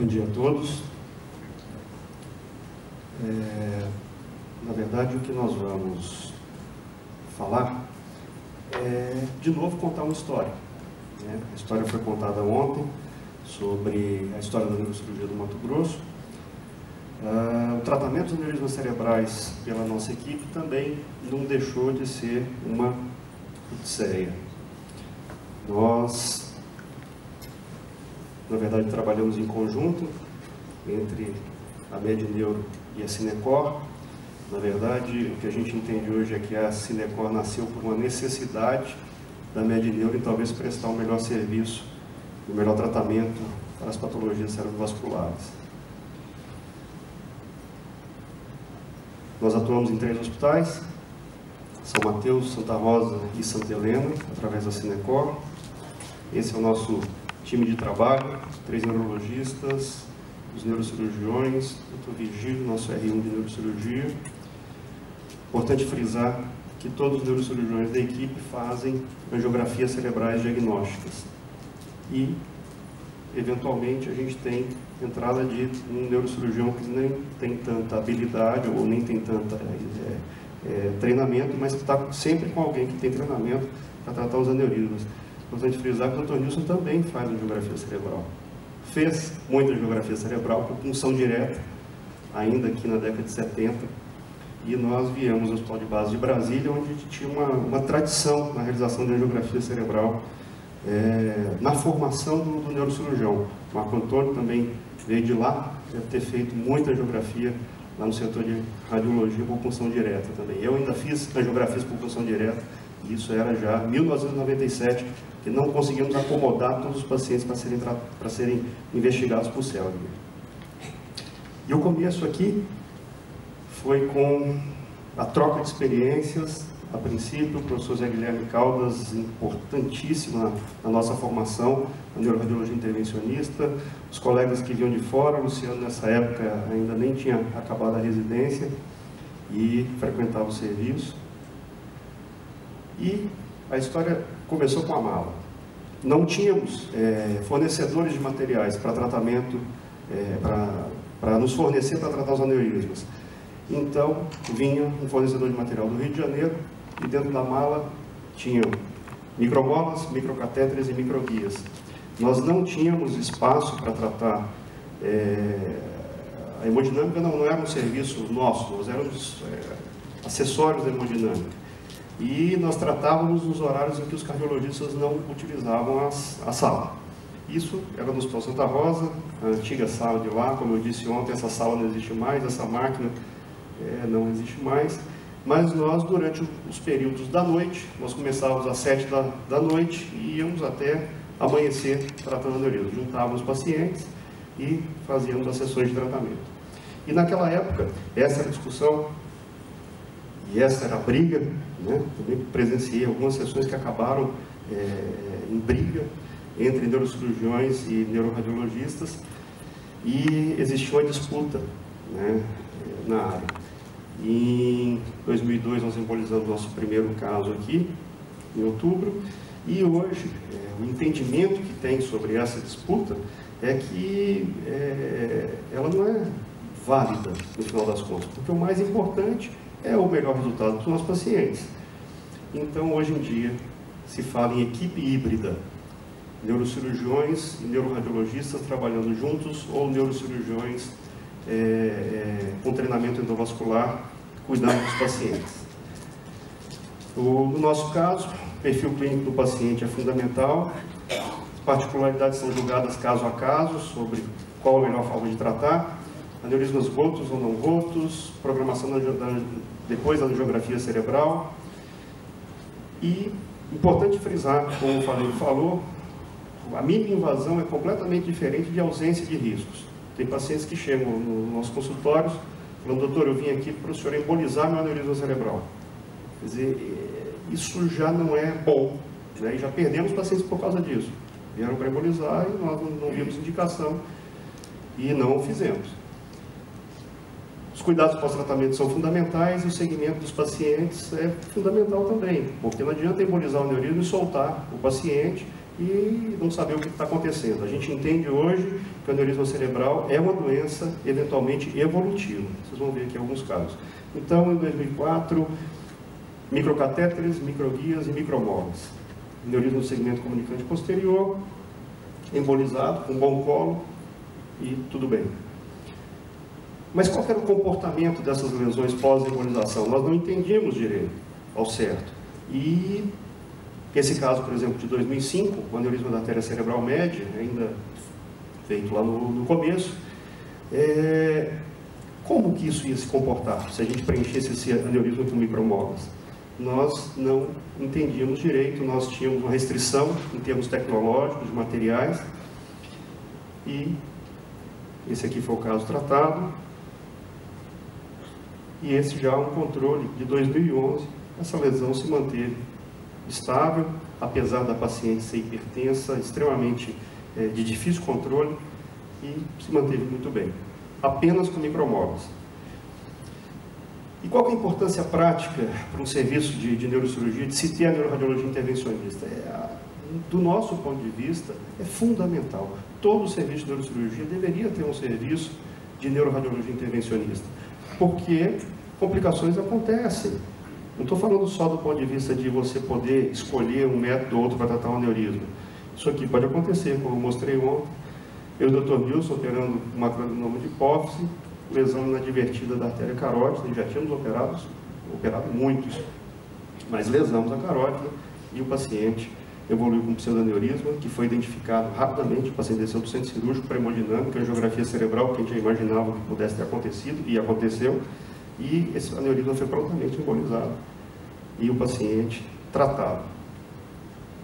Bom dia a todos. Na verdade, o que nós vamos falar é, de novo, contar uma história. A história foi contada ontem sobre a história da neurocirurgia do Mato Grosso. O tratamento dos aneurismas cerebrais pela nossa equipe também não deixou de ser uma odisseia. Nós, na verdade, trabalhamos em conjunto entre a Medneuro e a Cinecor. Na verdade, o que a gente entende hoje é que a Cinecor nasceu por uma necessidade da Medneuro em talvez prestar um melhor serviço, um melhor tratamento para as patologias cerebrovasculares. Nós atuamos em 3 hospitais, São Mateus, Santa Rosa e Santa Helena, através da Cinecor. Esse é o nosso time de trabalho, 3 neurologistas, os neurocirurgiões, Dr. Virgílio, nosso R1 de neurocirurgia. Importante frisar que todos os neurocirurgiões da equipe fazem angiografias cerebrais diagnósticas. E, eventualmente, a gente tem entrada de um neurocirurgião que nem tem tanta habilidade ou nem tem tanta treinamento, mas que está sempre com alguém que tem treinamento para tratar os aneurismas. Importante frisar que o Dr. Nilson também faz angiografia cerebral. Fez muita angiografia cerebral por punção direta, ainda aqui na década de 70, e nós viemos ao Hospital de Base de Brasília, onde a gente tinha uma tradição na realização de angiografia cerebral, na formação do neurocirurgião. O Marco Antônio também veio de lá, deve ter feito muita angiografia lá no setor de radiologia por punção direta também. Eu ainda fiz angiografias por punção direta, e isso era já 1997, que não conseguimos acomodar todos os pacientes para serem investigados por cérebro. E o começo aqui foi com a troca de experiências. A princípio, o professor Zé Guilherme Caldas, importantíssimo na nossa formação, na neuroradiologia intervencionista, os colegas que vinham de fora, o Luciano nessa época ainda nem tinha acabado a residência e frequentava o serviço. E a história começou com a mala. Não tínhamos fornecedores de materiais para tratamento, para nos fornecer para tratar os aneurismas. Então, vinha um fornecedor de material do Rio de Janeiro e dentro da mala tinham micromolas, microcatéteres e microguias. Nós não tínhamos espaço para tratar. A hemodinâmica não era um serviço nosso, nós éramos acessórios da hemodinâmica. E nós tratávamos nos horários em que os cardiologistas não utilizavam a sala. Isso era no Hospital Santa Rosa, a antiga sala de lá. Como eu disse ontem, essa sala não existe mais, essa máquina não existe mais. Mas nós, durante os períodos da noite, nós começávamos às 7 da noite e íamos até amanhecer tratando aneurisma. Juntávamos pacientes e fazíamos as sessões de tratamento. E naquela época, essa era a discussão e essa era a briga, né? Também presenciei algumas sessões que acabaram em briga entre neurocirurgiões e neuroradiologistas, e existia uma disputa, né, na área. Em 2002 nós embolizamos nosso primeiro caso aqui, em outubro, e hoje o entendimento que tem sobre essa disputa é que ela não é válida no final das contas, porque o mais importante é o melhor resultado dos nossos pacientes. Então, hoje em dia, se fala em equipe híbrida, neurocirurgiões e neuroradiologistas trabalhando juntos, ou neurocirurgiões com treinamento endovascular, cuidando dos pacientes. No nosso caso, o perfil clínico do paciente é fundamental, as particularidades são julgadas caso a caso, sobre qual a melhor forma de tratar, aneurismas rotos ou não rotos, programação depois da angiografia cerebral. E, importante frisar, como o falou, a mínima invasão é completamente diferente de ausência de riscos. Tem pacientes que chegam nos nossos consultórios falando: doutor, eu vim aqui para o senhor embolizar meu aneurisma cerebral. Quer dizer, isso já não é bom, né? E já perdemos pacientes por causa disso. Vieram para embolizar e nós não vimos indicação e não o fizemos. Os cuidados pós-tratamento são fundamentais e o segmento dos pacientes é fundamental também, porque não adianta embolizar o aneurisma e soltar o paciente e não saber o que está acontecendo. A gente entende hoje que o aneurisma cerebral é uma doença eventualmente evolutiva. Vocês vão ver aqui alguns casos. Então, em 2004, microcatéteres, microguias e micromolas. Aneurisma do segmento comunicante posterior, embolizado, com bom colo e tudo bem. Mas qual era o comportamento dessas lesões pós-embolização? Nós não entendíamos direito, ao certo. E esse caso, por exemplo, de 2005, o aneurisma da artéria cerebral média, ainda feito lá no começo, como que isso ia se comportar se a gente preenchesse esse aneurisma com micromolas? Nós não entendíamos direito, nós tínhamos uma restrição em termos tecnológicos, de materiais, e esse aqui foi o caso tratado, e esse já é um controle de 2011, essa lesão se manteve estável, apesar da paciente ser hipertensa, extremamente de difícil controle, e se manteve muito bem, apenas com micromolas. E qual que é a importância prática para um serviço de neurocirurgia de se ter a neuroradiologia intervencionista? Do nosso ponto de vista, é fundamental. Todo serviço de neurocirurgia deveria ter um serviço de neuroradiologia intervencionista, porque complicações acontecem. Não estou falando só do ponto de vista de você poder escolher um método ou outro para tratar um aneurisma. Isso aqui pode acontecer, como eu mostrei ontem. Eu e o Dr. Nilson operando um macroadenoma de hipófise, lesão inadvertida da artéria carótida, já tínhamos operado muitos, mas lesamos a carótida e o paciente evoluiu com pseudoaneurisma, que foi identificado rapidamente. O paciente desceu do centro cirúrgico para hemodinâmica, angiografia cerebral, que a gente já imaginava que pudesse ter acontecido, e aconteceu, e esse aneurisma foi prontamente embolizado, e o paciente tratado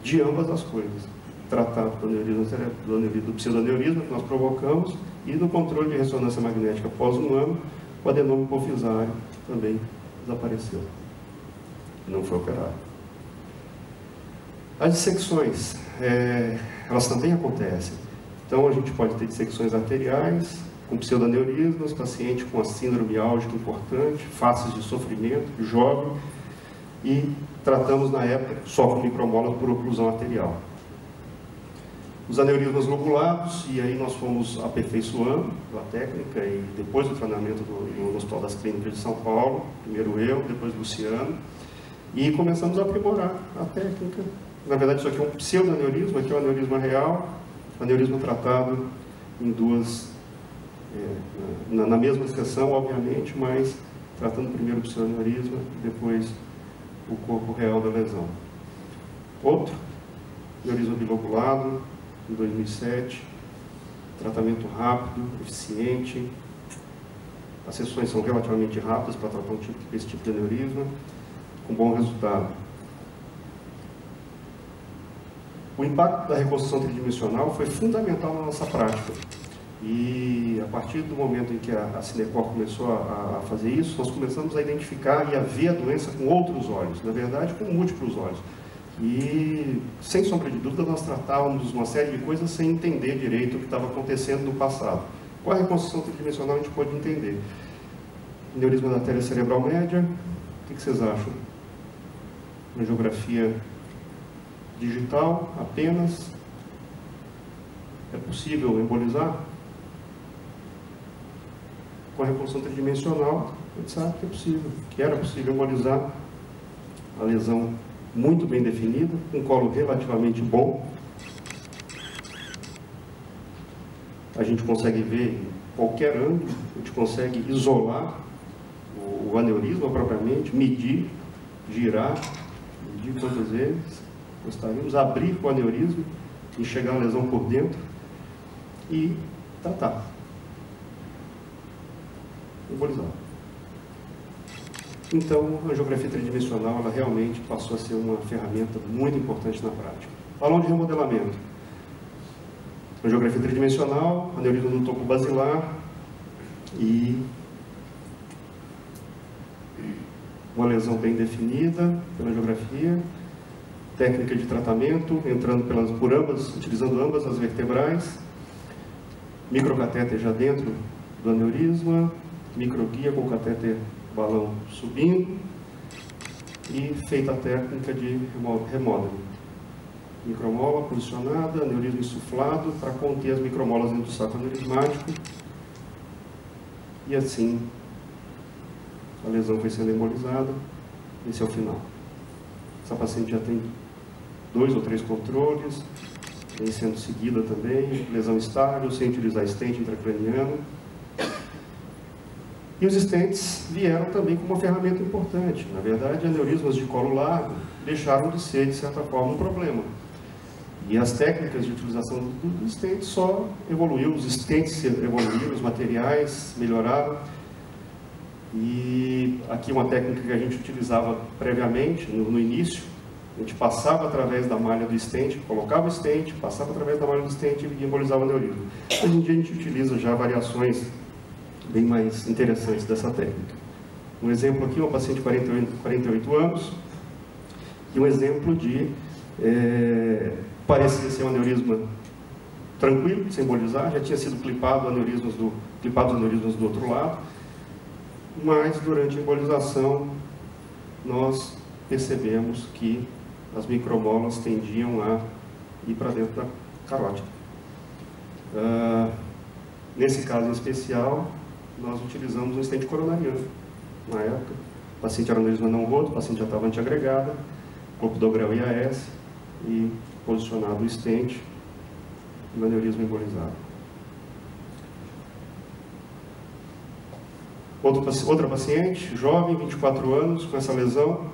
de ambas as coisas, tratado do pseudoaneurisma que nós provocamos, e no controle de ressonância magnética após um ano, o adenoma hipofisário também desapareceu, não foi operado. As dissecções, elas também acontecem. Então, a gente pode ter dissecções arteriais, com pseudoaneurismas, paciente com a síndrome álgica importante, faces de sofrimento, jovem, e tratamos na época só com micromolas por oclusão arterial. Os aneurismas lobulados, e aí nós fomos aperfeiçoando a técnica, e depois do treinamento no Hospital das Clínicas de São Paulo, primeiro eu, depois Luciano, e começamos a aprimorar a técnica. Na verdade, isso aqui é um pseudoaneurisma, aqui é um aneurisma real, aneurisma tratado em duas, na mesma sessão, obviamente, mas tratando primeiro o pseudoaneurisma e depois o corpo real da lesão. Outro, aneurisma bilobulado, em 2007, tratamento rápido, eficiente, as sessões são relativamente rápidas para tratar esse tipo de aneurisma, com bom resultado. O impacto da reconstrução tridimensional foi fundamental na nossa prática. E a partir do momento em que a Cinecor começou a fazer isso, nós começamos a identificar e a ver a doença com outros olhos, na verdade com múltiplos olhos. E, sem sombra de dúvida, nós tratávamos uma série de coisas sem entender direito o que estava acontecendo no passado. Com a reconstrução tridimensional a gente pode entender. Aneurisma da artéria cerebral média, o que vocês acham? Angiografia digital apenas? É possível embolizar? Com a reconstrução tridimensional, a gente sabe que é possível, que era possível embolizar a lesão muito bem definida, um colo relativamente bom. A gente consegue ver em qualquer ângulo, a gente consegue isolar o aneurisma propriamente, medir, girar, medir quantas vezes gostaríamos, abrir o aneurisma, enxergar a lesão por dentro e tratar. Embolizar. Então, a angiografia tridimensional, ela realmente passou a ser uma ferramenta muito importante na prática. Falando de remodelamento. Angiografia tridimensional, aneurisma no topo basilar e uma lesão bem definida pela angiografia, técnica de tratamento, entrando utilizando ambas as vertebrais, microcatéter já dentro do aneurisma, microguia com catéter balão subindo e feita a técnica de remodeling. micromola posicionada, aneurisma insuflado para conter as micromolas dentro do saco aneurismático. E assim, a lesão foi sendo embolizada. Esse é o final. Essa paciente já tem 2 ou 3 controles, vem sendo seguida também, lesão estável, sem utilizar stent intracraniano. E os stents vieram também como uma ferramenta importante. Na verdade, aneurismas de colo largo deixaram de ser, de certa forma, um problema. E as técnicas de utilização do stent só evoluíram, os stents evoluíram, os materiais melhoraram. E aqui uma técnica que a gente utilizava previamente, no início, a gente passava através da malha do stent, colocava o stent, passava através da malha do stent e embolizava o aneurisma. Hoje em dia a gente utiliza já variações bem mais interessantes dessa técnica. Um exemplo aqui, uma paciente de 48 anos, e um exemplo de, parecia ser um aneurisma tranquilo, sem embolizar, já tinha sido clipado aneurismas do outro lado, mas durante a embolização nós percebemos que as micromolas tendiam a ir para dentro da carótida. Nesse caso em especial, nós utilizamos um stent coronariano. Na época, o paciente era aneurisma não roto, o paciente já estava antiagregada, clopidogrel IAS e posicionado o stent e o aneurisma embolizado. Outra paciente, jovem, 24 anos, com essa lesão,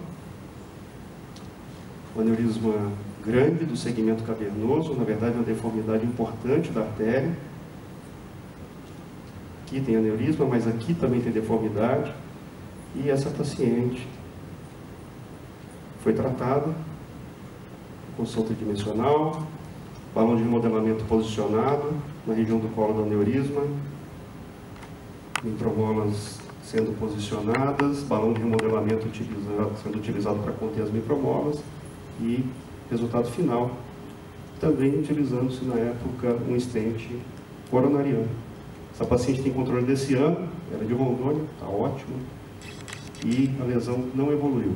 um aneurisma grande do segmento cavernoso, na verdade uma deformidade importante da artéria. Aqui tem aneurisma, mas aqui também tem deformidade. E essa paciente foi tratada, construção tridimensional, balão de remodelamento posicionado na região do colo do aneurisma, micromolas sendo posicionadas, balão de remodelamento sendo utilizado para conter as micromolas e resultado final, também utilizando-se na época um stent coronariano. Essa paciente tem controle desse ano, era de Rondônia, está ótimo, e a lesão não evoluiu.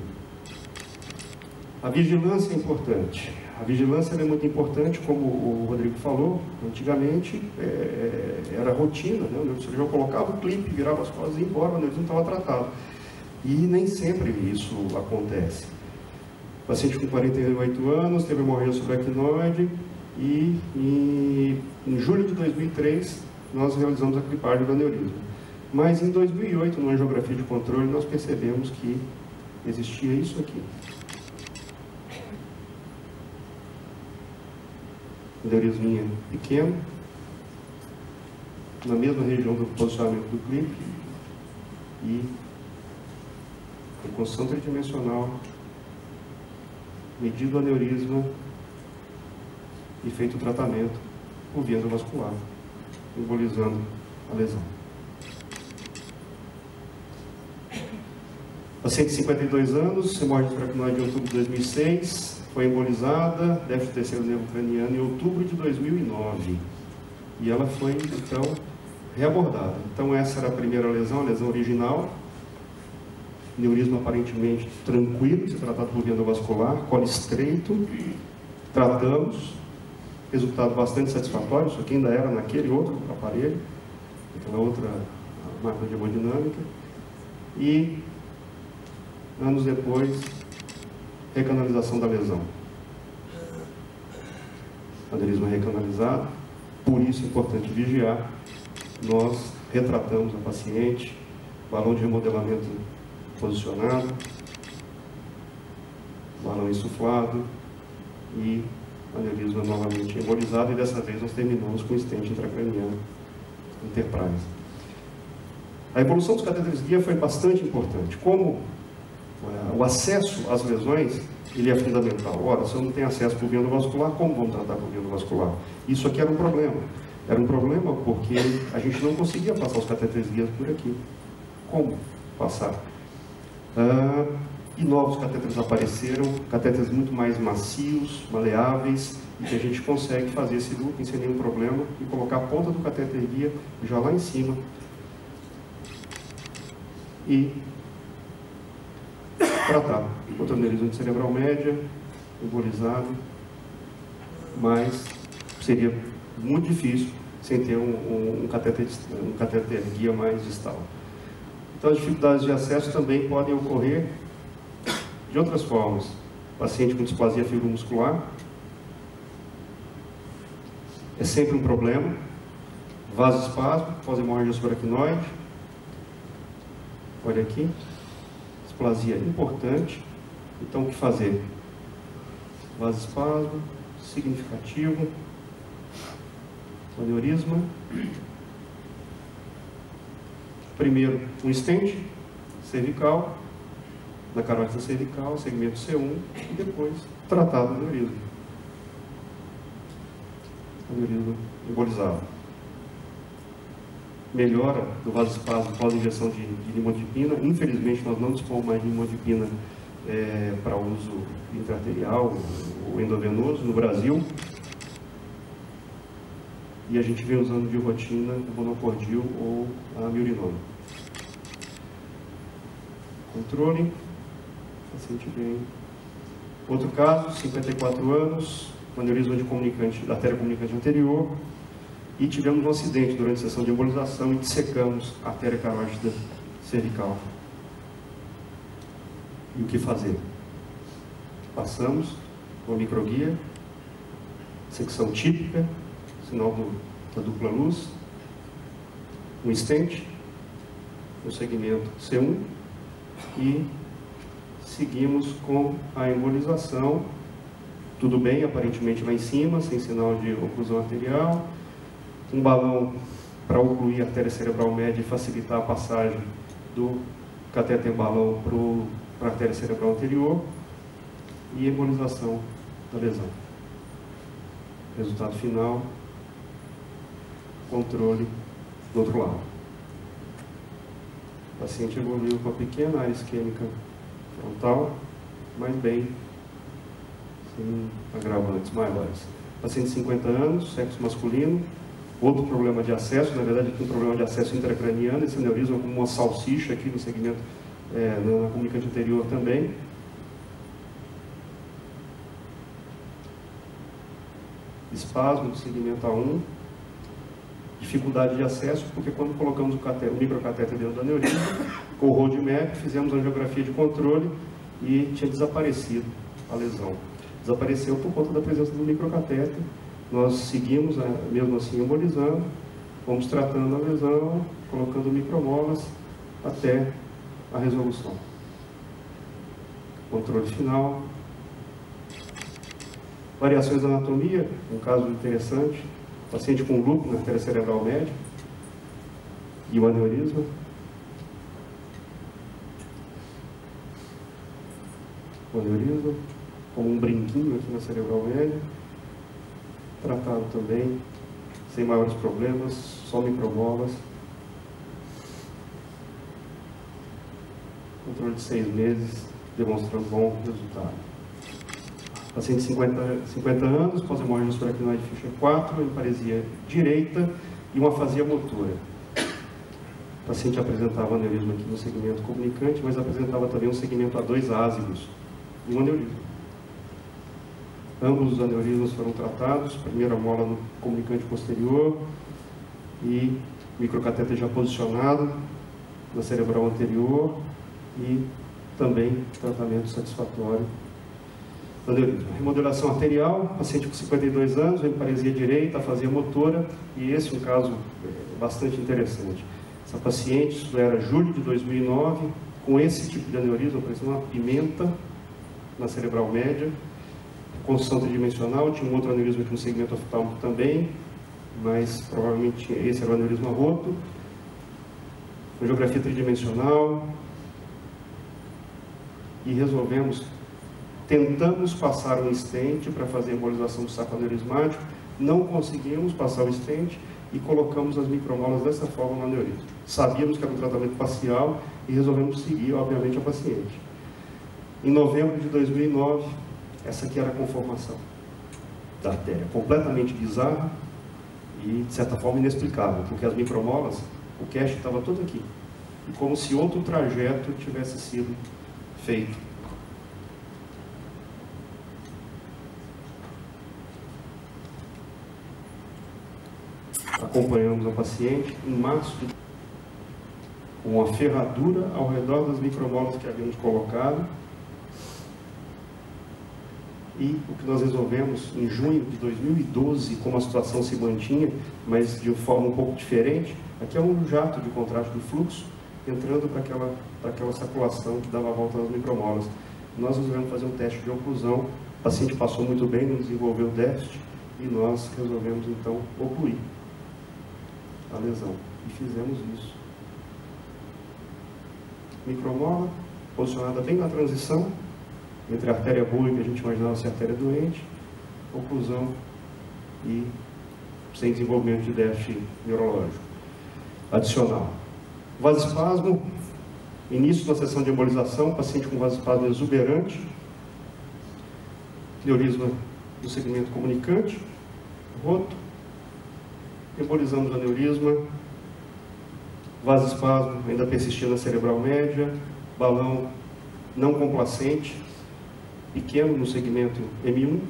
A vigilância é importante. A vigilância é muito importante, como o Rodrigo falou, antigamente era rotina, né? O cirurgião colocava o clipe, virava as costas e ia embora, o aneurisma estava tratado. E nem sempre isso acontece. O paciente com 48 anos, teve hemorragia subaracnoide e em julho de 2003 nós realizamos a clipagem do aneurisma. Mas em 2008, numa angiografia de controle, nós percebemos que existia isso aqui. Aneurisminha pequeno, na mesma região do posicionamento do clipe, e reconstrução tridimensional, medido o aneurisma e feito o tratamento por via endovascular, embolizando a lesão. Paciente de 52 anos, hemorragia subaracnoide em outubro de 2006, foi embolizada, déficit do terceiro nervo craniano em outubro de 2009. E ela foi, então, reabordada. Então, essa era a primeira lesão, a lesão original. Neurismo aparentemente tranquilo, se tratado por via endovascular, colo estreito. Tratamos, resultado bastante satisfatório, isso aqui ainda era naquele outro aparelho, aquela outra máquina de hemodinâmica. E, anos depois, recanalização da lesão. Aneurisma recanalizado, por isso é importante vigiar. Nós retratamos a paciente, balão de remodelamento posicionado, balão insuflado e aneurisma novamente embolizado, e dessa vez nós terminamos com stent intracraniano Enterprise. A evolução dos catéteres guia foi bastante importante. Como o acesso às lesões, ele é fundamental. Ora, se eu não tenho acesso por via endovascular, como vamos tratar por via endovascular? Isso aqui era um problema. Era um problema porque a gente não conseguia passar os catéteres guias por aqui. Como passar? E novos catéteres apareceram, catéteres muito mais macios, maleáveis, e que a gente consegue fazer esse looping sem nenhum problema e colocar a ponta do catéter guia já lá em cima e tratar. Outro aneurisma cerebral média, embolizado mas seria muito difícil sem ter um catéter guia mais distal. Então, as dificuldades de acesso também podem ocorrer de outras formas. Paciente com displasia fibromuscular é sempre um problema. Vasoespasmo, pós-hemorragia subaracnoide. Olha aqui, displasia importante. Então, o que fazer? Vasoespasmo significativo, aneurisma. Primeiro, um stent cervical, na carótida cervical, segmento C1, e depois tratado do aneurisma. Aneurisma embolizado. Melhora do vasoespasmo pós injeção de nimodipina. Infelizmente, nós não dispomos mais de nimodipina para uso intraarterial ou endovenoso no Brasil. E a gente vem usando de rotina o monocordil ou a amiurinona. Controle, paciente bem. Outro caso, 54 anos, aneurisma de comunicante, da artéria comunicante anterior, e tivemos um acidente durante a sessão de embolização e dissecamos a artéria carótida cervical. E o que fazer? Passamos com a microguia, secção típica, sinal da dupla luz, um stent, no segmento C1, e seguimos com a embolização. Tudo bem, aparentemente lá em cima, sem sinal de oclusão arterial. Um balão para ocluir a artéria cerebral média e facilitar a passagem do catéter balão para a artéria cerebral anterior, e embolização da lesão. Resultado final, controle do outro lado. O paciente evoluiu com a pequena área isquêmica frontal, mas bem, sem agravantes maiores. Paciente de 50 anos, sexo masculino, outro problema de acesso, na verdade aqui um problema de acesso intracraniano, esse aneurisma como uma salsicha aqui no segmento, na comunicante anterior também. Espasmo do segmento A1, dificuldade de acesso, porque quando colocamos o microcatéter dentro do aneurisma, com o roadmap, fizemos a angiografia de controle e tinha desaparecido a lesão. Desapareceu por conta da presença do microcatéter. Nós seguimos, mesmo assim, embolizando, fomos tratando a lesão, colocando micromolas até a resolução. Controle final. Variações da anatomia, um caso interessante, paciente com lúpus na artéria cerebral média e o aneurisma. O aneurisma, com um brinquinho aqui na cerebral média, tratado também, sem maiores problemas, só micromolas. Controle de 6 meses, demonstrando bom resultado. Paciente de 50 anos, pós-hemorragia subaracnoide Fischer 4, paresia direita e uma afasia motora. O paciente apresentava aneurisma aqui no segmento comunicante, mas apresentava também um segmento A2 ácidos e um aneurisma. Ambos os aneurismas foram tratados, primeira mola no comunicante posterior e microcatéter já posicionado na cerebral anterior e também tratamento satisfatório. Aneurisma. Remodelação arterial, paciente com 52 anos, hemiparesia direita, afasia motora, e esse é um caso bastante interessante. Essa paciente, isso era julho de 2009, com esse tipo de aneurisma, parecendo uma pimenta na cerebral média, construção tridimensional, tinha um outro aneurisma aqui no segmento oftálmico também, mas provavelmente esse era o aneurisma roto, angiografia tridimensional, e tentamos passar um stent para fazer a embolização do saco aneurismático, não conseguimos passar o stent e colocamos as micromolas dessa forma no aneurisma. Sabíamos que era um tratamento parcial e resolvemos seguir, obviamente, a paciente. Em novembro de 2009, essa aqui era a conformação da artéria, completamente bizarra e, de certa forma, inexplicável, porque as micromolas, o cache estava todo aqui, e como se outro trajeto tivesse sido feito. acompanhamos a paciente em março, com uma ferradura ao redor das micromolas que havíamos colocado. E o que nós resolvemos em junho de 2012, como a situação se mantinha, mas de uma forma um pouco diferente, aqui é um jato de contraste do fluxo, entrando para aquela circulação que dava a volta nas micromolas. Nós resolvemos fazer um teste de oclusão, o paciente passou muito bem, não desenvolveu déficit, e nós resolvemos então ocluir a lesão. E fizemos isso. Micromola, posicionada bem na transição, entre a artéria boa e que a gente imaginava ser a artéria doente, oclusão e sem desenvolvimento de déficit neurológico. Adicional. Vasoespasmo, início da sessão de embolização, paciente com vasoespasmo exuberante, aneurisma do segmento comunicante, roto, embolizamos o aneurisma, vasoespasmo ainda persistindo na cerebral média, balão não complacente, pequeno no segmento M1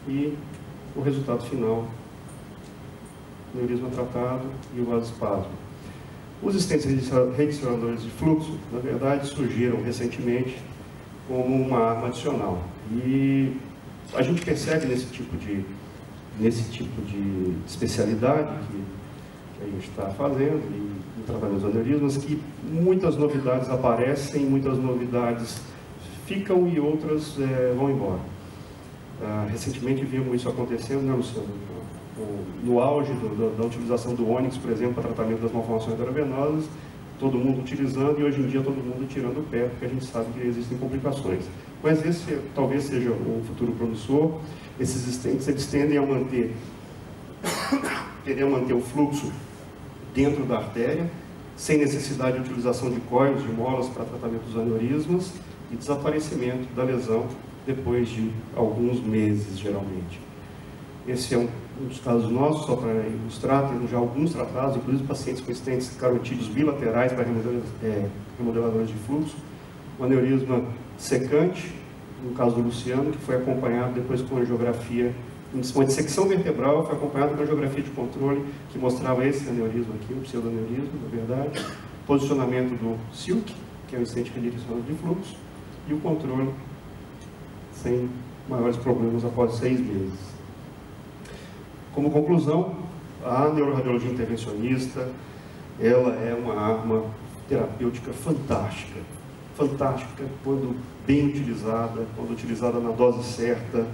e o resultado final, aneurisma tratado e o vasoespasmo. Os stents redirecionadores de fluxo, na verdade, surgiram recentemente como uma arma adicional. E a gente percebe nesse tipo de especialidade que a gente está fazendo, e trabalhando os aneurismas, que muitas novidades aparecem, muitas novidades ficam e outras vão embora. Recentemente vimos isso acontecendo, né, Luciano? No auge da utilização do Onyx, por exemplo, para tratamento das malformações intravenosas, todo mundo utilizando e hoje em dia todo mundo tirando o pé, porque a gente sabe que existem complicações. Mas esse talvez seja o futuro promissor. Esses stents, eles tendem a manter o fluxo dentro da artéria, sem necessidade de utilização de coils, de molas para tratamento dos aneurismas e desaparecimento da lesão depois de alguns meses, geralmente. Esse é um dos casos nossos, só para ilustrar, temos já alguns tratados, inclusive pacientes com stents carotídeos bilaterais para remodeladores de fluxo, um aneurisma secante, no caso do Luciano, que foi acompanhado depois com angiografia, uma dissecção vertebral, foi acompanhado com angiografia de controle, que mostrava esse aneurisma aqui, o pseudoneurisma, na verdade, posicionamento do Silk, que é o stent redirecionador de fluxo, e o controle sem maiores problemas após 6 meses. Como conclusão, a neuroradiologia intervencionista, ela é uma arma terapêutica fantástica. Fantástica quando bem utilizada, quando utilizada na dose certa.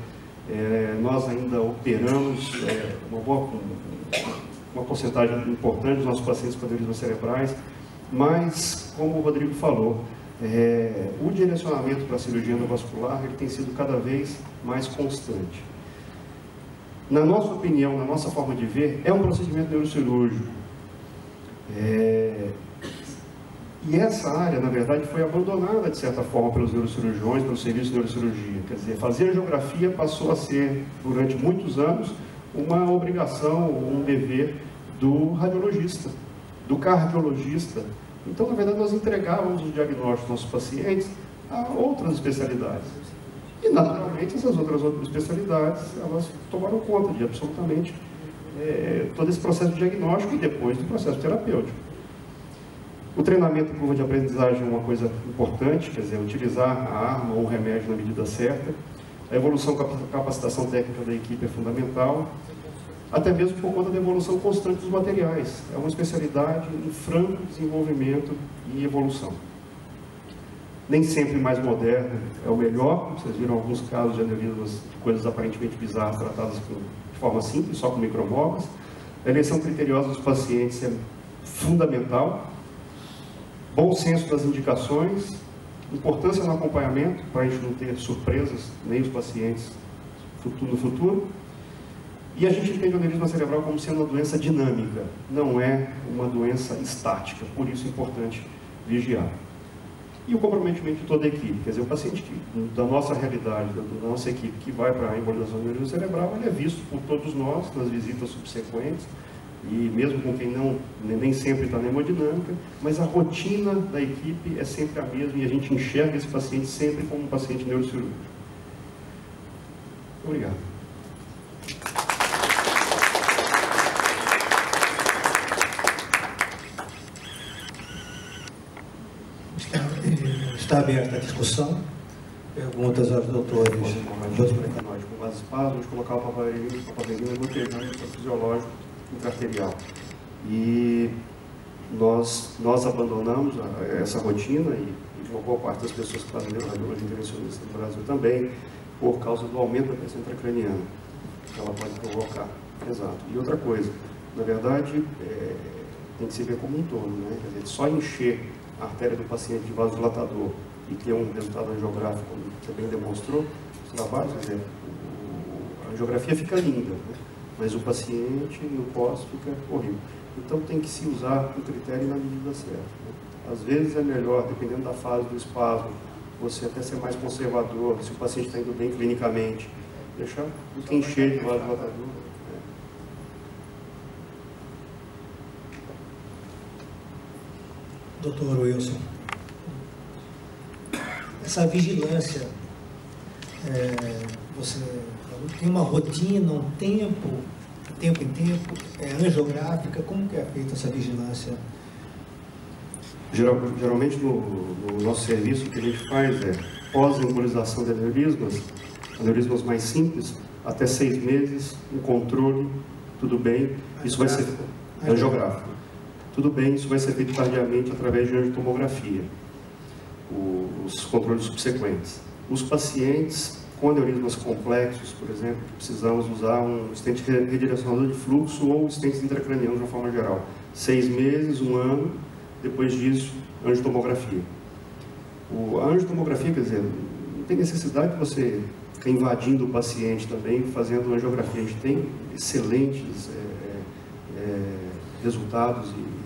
Nós ainda operamos uma porcentagem importante dos nossos pacientes com aneurismas cerebrais, mas, como o Rodrigo falou, o direcionamento para a cirurgia endovascular ele tem sido cada vez mais constante. Na nossa opinião, na nossa forma de ver, é um procedimento neurocirúrgico. E essa área, na verdade, foi abandonada, de certa forma, pelos neurocirurgiões, pelo serviço de neurocirurgia. Quer dizer, fazer angiografia passou a ser, durante muitos anos, uma obrigação, um dever do radiologista, do cardiologista. Então, na verdade, nós entregávamos o diagnóstico dos nossos pacientes a outras especialidades. E, naturalmente, essas outras especialidades, elas tomaram conta de absolutamente todo esse processo de diagnóstico e depois do processo terapêutico. O treinamento em curva de aprendizagem é uma coisa importante, quer dizer, utilizar a arma ou o remédio na medida certa. A evolução com a capacitação técnica da equipe é fundamental, até mesmo por conta da evolução constante dos materiais. É uma especialidade em franco desenvolvimento e evolução. Nem sempre mais moderno é o melhor. Vocês viram alguns casos de aneurismas, de coisas aparentemente bizarras tratadas de forma simples, só com micromolas. A eleição criteriosa dos pacientes é fundamental. Bom senso das indicações, importância no acompanhamento, para a gente não ter surpresas, nem os pacientes no futuro. E a gente entende o aneurisma cerebral como sendo uma doença dinâmica, não é uma doença estática, por isso é importante vigiar. E o comprometimento de toda a equipe, quer dizer, o paciente da nossa realidade, da nossa equipe que vai para a embolização do aneurisma cerebral, ele é visto por todos nós nas visitas subsequentes, e mesmo com quem nem sempre está na hemodinâmica, mas a rotina da equipe é sempre a mesma e a gente enxerga esse paciente sempre como um paciente neurocirúrgico. Obrigado. Está aberta a discussão. Perguntas aos doutores. Com base espaço, onde colocar o papaverina no terreno fisiológico intraarterial. E nós abandonamos essa rotina, e uma boa parte das pessoas que fazem radiologia intervencionista no Brasil também, por causa do aumento da pressão intracraniana que ela pode provocar. Exato. E outra coisa, na verdade, tem que se ver como um todo, né? Quer dizer, só encher a artéria do paciente de vasodilatador e ter um resultado angiográfico, como você bem demonstrou, os trabalhos, quer dizer, a angiografia fica linda, né? Mas o paciente no pós fica horrível. Então tem que se usar o critério na medida certa, né? Às vezes é melhor, dependendo da fase do espasmo, você até ser mais conservador, se o paciente está indo bem clinicamente, deixar do que encher de vasodilatador. Doutor Wilson, essa vigilância, você tem uma rotina, um tempo em tempo, angiográfica, como que é feita essa vigilância? Geralmente no nosso serviço o que a gente faz é pós-embolização de aneurismas mais simples, até 6 meses, um controle, tudo bem, isso vai ser angiográfico. Tudo bem, isso vai ser feito tardiamente através de angiotomografia, os controles subsequentes. Os pacientes com aneurismas complexos, por exemplo, precisamos usar um estente redirecionador de fluxo ou estentes intracranianos de uma forma geral. 6 meses, 1 ano, depois disso, angiotomografia. A angiotomografia, quer dizer, não tem necessidade de você ficar invadindo o paciente também, fazendo angiografia. A gente tem excelentes resultados e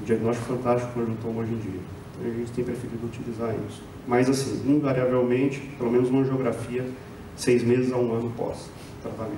diagnóstico fantástico com o angiotomo hoje em dia. Então, a gente tem preferido utilizar isso. Mas, assim, invariavelmente, pelo menos uma angiografia, 6 meses a 1 ano pós-tratamento.